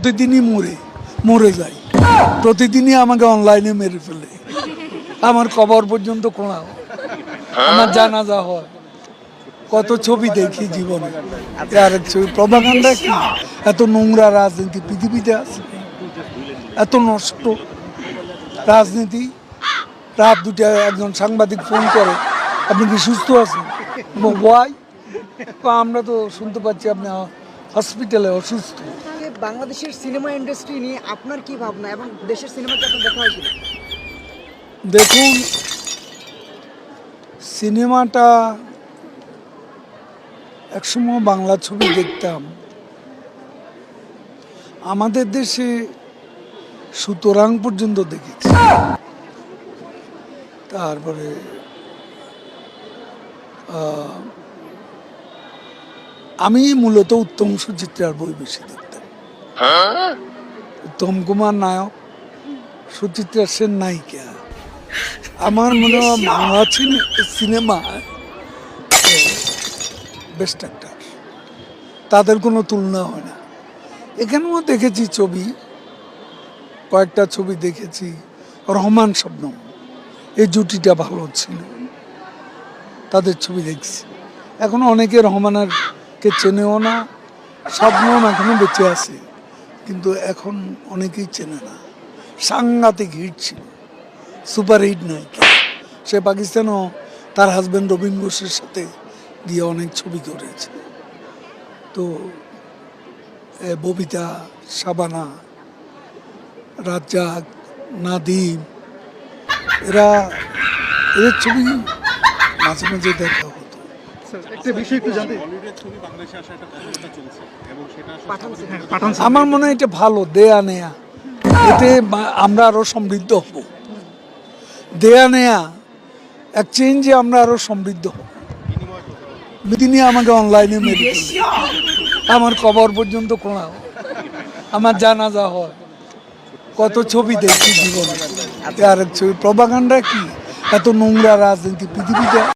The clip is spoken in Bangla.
প্রতিদিনই মরে যাই, প্রতিদিনই আমাকে অনলাইনে মেরে ফেলে, আমার কবর পর্যন্ত খোঁড়াও, আমার জানাজা হয়, কত ছবি দেখি জীবনে। আরেক ছবি প্রপাগান্ডা কি? এত নোংরা রাজনীতি পৃথিবীতে আছে, এত নষ্ট রাজনীতি। রাত 2টায় একজন সাংবাদিক ফোন করে, আপনি কি সুস্থ আছেন? ওয়াই? আমরা তো শুনতে পাচ্ছি আপনি হসপিটালে অসুস্থ। বাংলাদেশের সিনেমা ইন্ডাস্ট্রি নিয়ে আপনার কি ভাবনা এবং দেশের সিনেমাকে আপনার দেখা হয় কিনা? দেখুন, সিনেমাটা একসময় বাংলা ছবি দেখতাম, আমাদের দেশে সুতরাং পর্যন্ত দেখেছি, তারপরে আমি মূলত উত্তম সুচিত্রার বই বেশি দেখতাম। উত্তম কুমার নায়ক, সুচিত্রা সেন নায়িকা। আমার মনে হয় বাংলা সিনেমা বেস্ট অ্যাক্টর, তাদের কোনো তুলনা হয় না। এখানেও দেখেছি ছবি, কয়েকটা ছবি দেখেছি, রহমান শবনম, এই জুটিটা ভালো ছিল, তাদের ছবি দেখছি। এখনো অনেকে রহমানের কে চেনেও না, শবনম এখনো বেঁচে আছে, কিন্তু এখন অনেকেই চেনে না। সাংঘাতিক হিট ছিল, সুপার হিট নয়। সে পাকিস্তানও তার হাজব্যান্ড রবীন ঘোষের সাথে গিয়ে অনেক ছবি করেছে। তো ববিতা, শাবানা, রাজ্জাক, নাদিম, এদের ছবি মাঝে মাঝে দেখা হতো। একটা বিষয় একটু জানতে, আমার মনে হয় এটা ভালো, দেয়া নেয়া, এতে আমরা আরো সমৃদ্ধ হব। দেয়া নেয়া এক্সচেঞ্জে আমরা আরো সমৃদ্ধ হব। তিনি আমাকে অনলাইনে মেরে ফেলে, আমার কবর পর্যন্ত খোঁড়াও, আমার জানাজা হয়, কত ছবি দেখি জীবনে। আরেক ছবি প্রপাগান্ডা কি? এত নোংরা রাজনীতি পৃথিবীতে